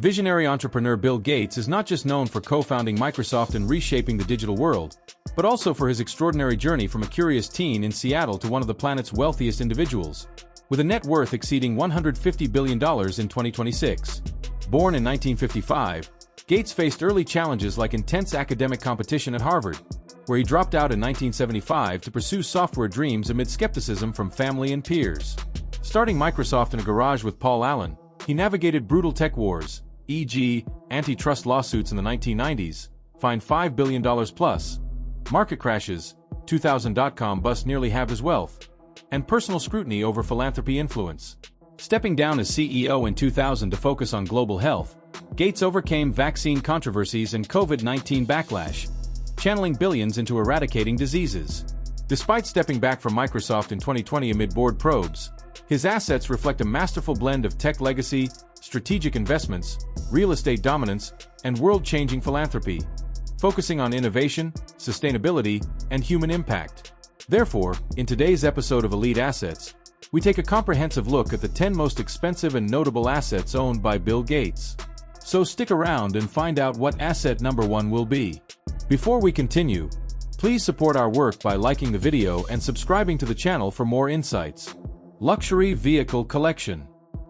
Visionary entrepreneur Bill Gates is not just known for co-founding Microsoft and reshaping the digital world, but also for his extraordinary journey from a curious teen in Seattle to one of the planet's wealthiest individuals, with a net worth exceeding $150 billion in 2026. Born in 1955, Gates faced early challenges like intense academic competition at Harvard, where he dropped out in 1975 to pursue software dreams amid skepticism from family and peers. Starting Microsoft in a garage with Paul Allen, he navigated brutal tech wars, e.g., antitrust lawsuits in the 1990s, fined $5 billion plus, market crashes, 2000 dot-com bust nearly halved his wealth, and personal scrutiny over philanthropy influence. Stepping down as CEO in 2000 to focus on global health, Gates overcame vaccine controversies and COVID-19 backlash, channeling billions into eradicating diseases. Despite stepping back from Microsoft in 2020 amid board probes, his assets reflect a masterful blend of tech legacy, strategic investments, real estate dominance, and world-changing philanthropy, focusing on innovation, sustainability, and human impact. Therefore, in today's episode of Elite Assets, we take a comprehensive look at the 10 most expensive and notable assets owned by Bill Gates. So stick around and find out what asset number 1 will be. Before we continue, please support our work by liking the video and subscribing to the channel for more insights. Luxury Vehicle Collection.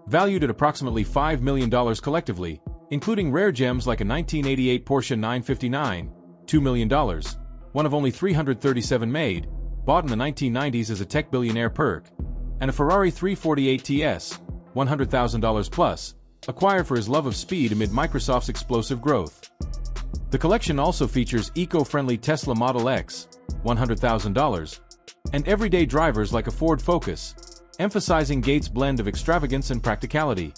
Valued at approximately $5 million collectively, including rare gems like a 1988 Porsche 959, $2 million, one of only 337 made, bought in the 1990s as a tech billionaire perk, and a Ferrari 348 TS, $100,000 plus, acquired for his love of speed amid Microsoft's explosive growth. The collection also features eco-friendly Tesla Model X, $100,000, and everyday drivers like a Ford Focus, emphasizing Gates' blend of extravagance and practicality.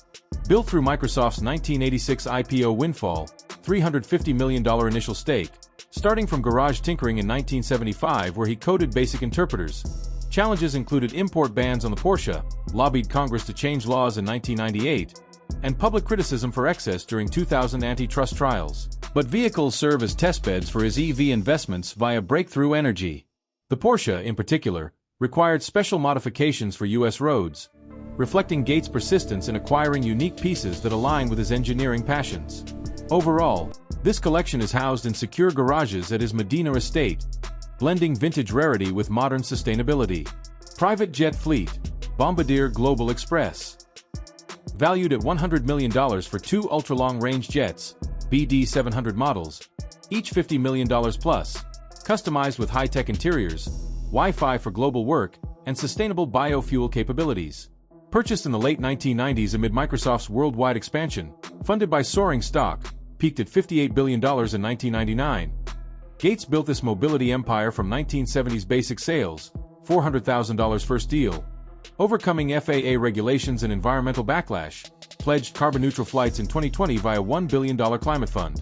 Built through Microsoft's 1986 IPO windfall, $350 million initial stake, starting from garage tinkering in 1975 where he coded basic interpreters. Challenges included import bans on the Porsche, lobbied Congress to change laws in 1998, and public criticism for excess during 2000 antitrust trials. But vehicles serve as testbeds for his EV investments via Breakthrough Energy. The Porsche, in particular, required special modifications for U.S. roads, reflecting Gates' persistence in acquiring unique pieces that align with his engineering passions. Overall, this collection is housed in secure garages at his Medina estate, blending vintage rarity with modern sustainability. Private Jet Fleet. Bombardier Global Express. Valued at $100 million for 2 ultra-long-range jets, BD700 models, each $50 million plus, customized with high-tech interiors, Wi-Fi for global work, and sustainable biofuel capabilities. Purchased in the late 1990s amid Microsoft's worldwide expansion, funded by soaring stock, peaked at $58 billion in 1999. Gates built this mobility empire from 1970s basic sales, $400,000 first deal, overcoming FAA regulations and environmental backlash, pledged carbon-neutral flights in 2020 via $1 billion climate fund.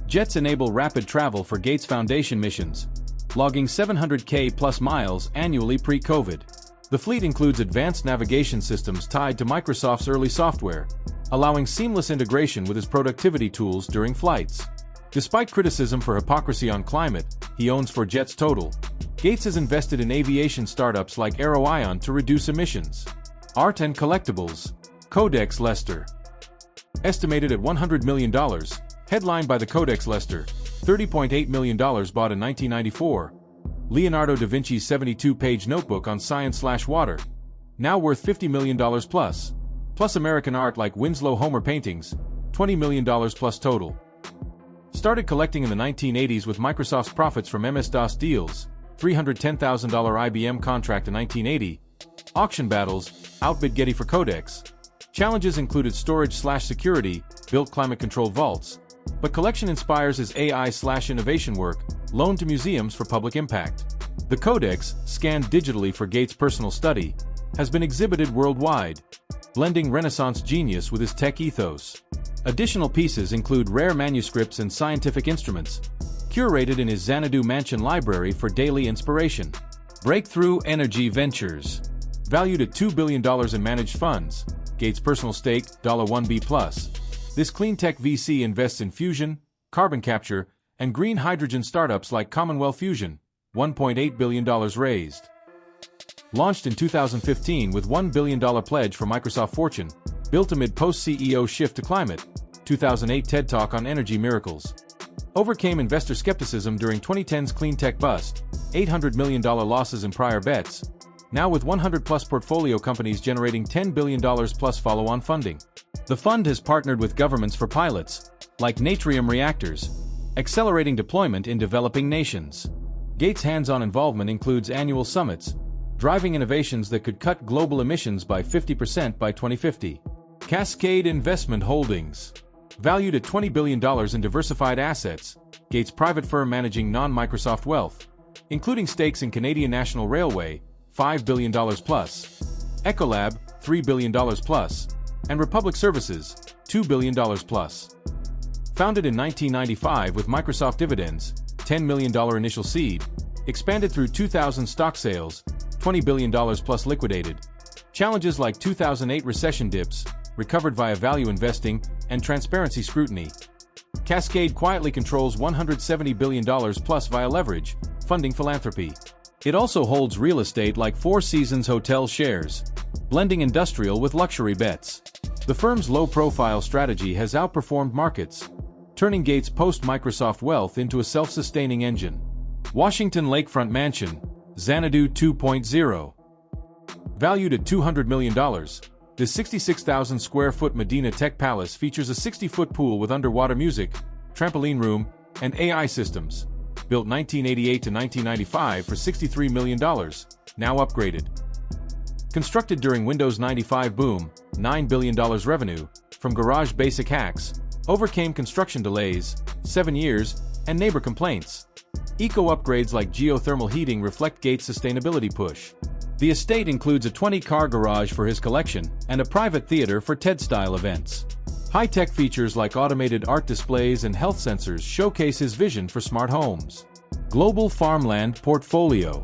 Jets enable rapid travel for Gates Foundation missions, logging 700K plus miles annually pre-COVID. The fleet includes advanced navigation systems tied to Microsoft's early software, allowing seamless integration with his productivity tools during flights. Despite criticism for hypocrisy on climate, he owns 4 jets total. Gates has invested in aviation startups like AeroIon to reduce emissions. Art and Collectibles. Codex Leicester. Estimated at $100 million, headlined by the Codex Leicester, $30.8 million bought in 1994. Leonardo da Vinci's 72-page notebook on science/water, now worth $50 million plus American art like Winslow Homer paintings, $20 million plus total. Started collecting in the 1980s with Microsoft's profits from MS-DOS deals, $310,000 IBM contract in 1980, auction battles, outbid Getty for Codex. Challenges included storage/security, built climate-controlled vaults, but collection inspires his AI/innovation work, loaned to museums for public impact. The Codex, scanned digitally for Gates' personal study, has been exhibited worldwide, blending Renaissance genius with his tech ethos. Additional pieces include rare manuscripts and scientific instruments, curated in his Xanadu mansion library for daily inspiration. Breakthrough Energy Ventures. Valued at $2 billion in managed funds, Gates' personal stake, $1B+. This clean tech VC invests in fusion, carbon capture, and green hydrogen startups like Commonwealth Fusion, $1.8 billion raised. Launched in 2015 with $1 billion pledge from Microsoft Fortune, built amid post-CEO shift to climate, 2008 TED Talk on energy miracles. Overcame investor skepticism during 2010's clean tech bust, $800 million losses in prior bets, now with 100-plus portfolio companies generating $10 billion plus follow-on funding. The fund has partnered with governments for pilots, like Natrium reactors, accelerating deployment in developing nations. Gates' hands-on involvement includes annual summits, driving innovations that could cut global emissions by 50% by 2050. Cascade Investment Holdings. Valued at $20 billion in diversified assets, Gates' private firm managing non-Microsoft wealth, including stakes in Canadian National Railway, $5 billion plus, Ecolab, $3 billion plus, and Republic Services, $2 billion plus. Founded in 1995 with Microsoft dividends, $10 million initial seed, expanded through 2000 stock sales, $20 billion plus liquidated. Challenges like 2008 recession dips, recovered via value investing, and transparency scrutiny. Cascade quietly controls $170 billion plus via leverage, funding philanthropy. It also holds real estate like Four Seasons Hotel shares, blending industrial with luxury bets. The firm's low-profile strategy has outperformed markets, turning Gates' post-Microsoft wealth into a self-sustaining engine. Washington Lakefront Mansion, Xanadu 2.0. Valued at $200 million, this 66,000 square foot Medina Tech Palace features a 60-foot pool with underwater music, trampoline room, and AI systems. Built 1988 to 1995 for $63 million, now upgraded. Constructed during Windows 95 boom, $9 billion revenue, from garage basic hacks, overcame construction delays, 7 years, and neighbor complaints. Eco-upgrades like geothermal heating reflect Gates' sustainability push. The estate includes a 20-car garage for his collection and a private theater for TED-style events. High-tech features like automated art displays and health sensors showcase his vision for smart homes. Global Farmland Portfolio.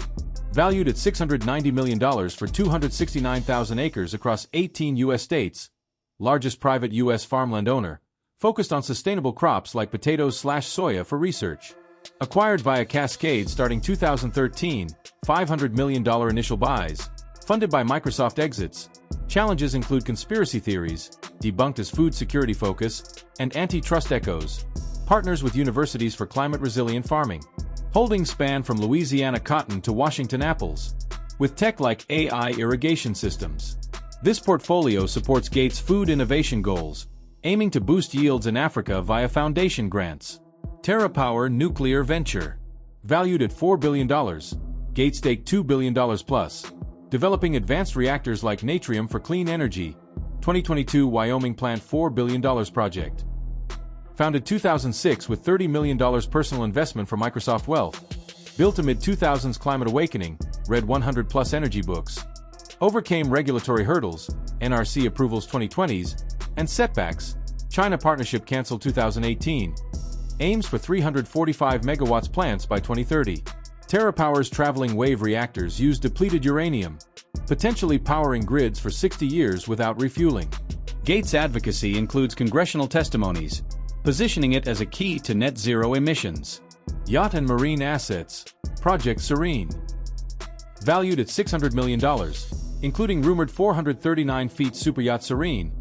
Valued at $690 million for 269,000 acres across 18 U.S. states, largest private U.S. farmland owner, focused on sustainable crops like potatoes/soya for research. Acquired via Cascade starting 2013, $500 million initial buys, funded by Microsoft exits. Challenges include conspiracy theories, debunked as food security focus, and antitrust echoes. Partners with universities for climate-resilient farming. Holdings span from Louisiana cotton to Washington apples, with tech like AI irrigation systems. This portfolio supports Gates' food innovation goals, aiming to boost yields in Africa via foundation grants. TerraPower Nuclear Venture. Valued at $4 billion, Gates staked $2 billion plus, developing advanced reactors like Natrium for clean energy. 2022 Wyoming Plant $4 billion project. Founded 2006 with $30 million personal investment from Microsoft Wealth. Built amid 2000's climate awakening, read 100-plus energy books. Overcame regulatory hurdles, NRC approvals 2020s, and setbacks. China partnership canceled 2018. Aims for 345 megawatts plants by 2030. TerraPower's traveling wave reactors use depleted uranium, potentially powering grids for 60 years without refueling. Gates' advocacy includes congressional testimonies, positioning it as a key to net zero emissions. Yacht and marine assets. Project Serene. Valued at $600 million, including rumored 439 feet superyacht Serene,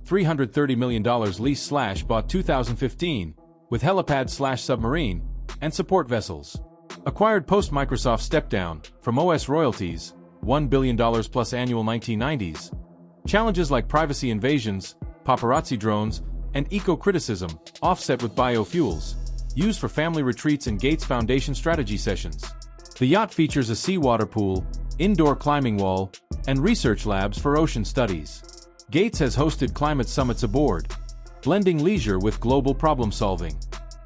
$330 million lease/bought 2015, with helipad/submarine, and support vessels. Acquired post-Microsoft step-down, from OS royalties, $1 billion plus annual 1990s. Challenges like privacy invasions, paparazzi drones, and eco-criticism, offset with biofuels, used for family retreats and Gates Foundation strategy sessions. The yacht features a seawater pool, indoor climbing wall, and research labs for ocean studies. Gates has hosted climate summits aboard, blending leisure with global problem-solving.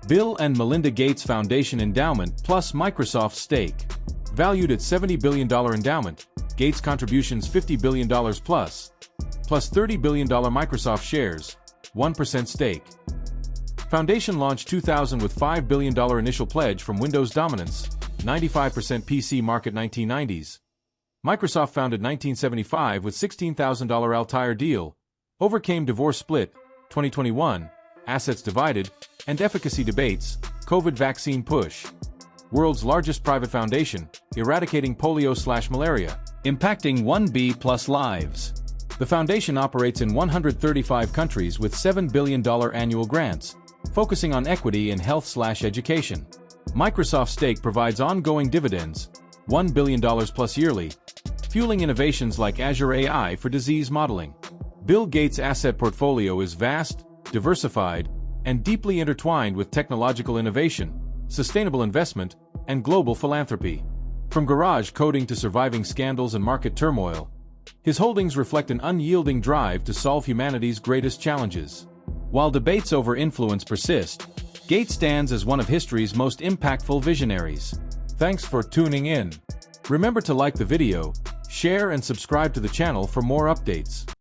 Bill and Melinda Gates Foundation Endowment plus Microsoft stake. Valued at $70 billion endowment, Gates contributions $50 billion plus $30 billion Microsoft shares, 1% stake. Foundation launched 2000 with $5 billion initial pledge from Windows dominance, 95% PC market 1990s. Microsoft founded 1975 with $16,000 Altair deal, overcame divorce split, 2021, assets divided, and efficacy debates, COVID vaccine push. World's largest private foundation, eradicating polio/malaria, impacting 1B+ lives. The foundation operates in 135 countries with $7 billion annual grants, focusing on equity and health/education. Microsoft's stake provides ongoing dividends, $1 billion plus yearly, fueling innovations like Azure AI for disease modeling. Bill Gates' asset portfolio is vast, diversified, and deeply intertwined with technological innovation, sustainable investment, and global philanthropy. From garage coding to surviving scandals and market turmoil, his holdings reflect an unyielding drive to solve humanity's greatest challenges. While debates over influence persist, Gates stands as one of history's most impactful visionaries. Thanks for tuning in. Remember to like the video, share and subscribe to the channel for more updates.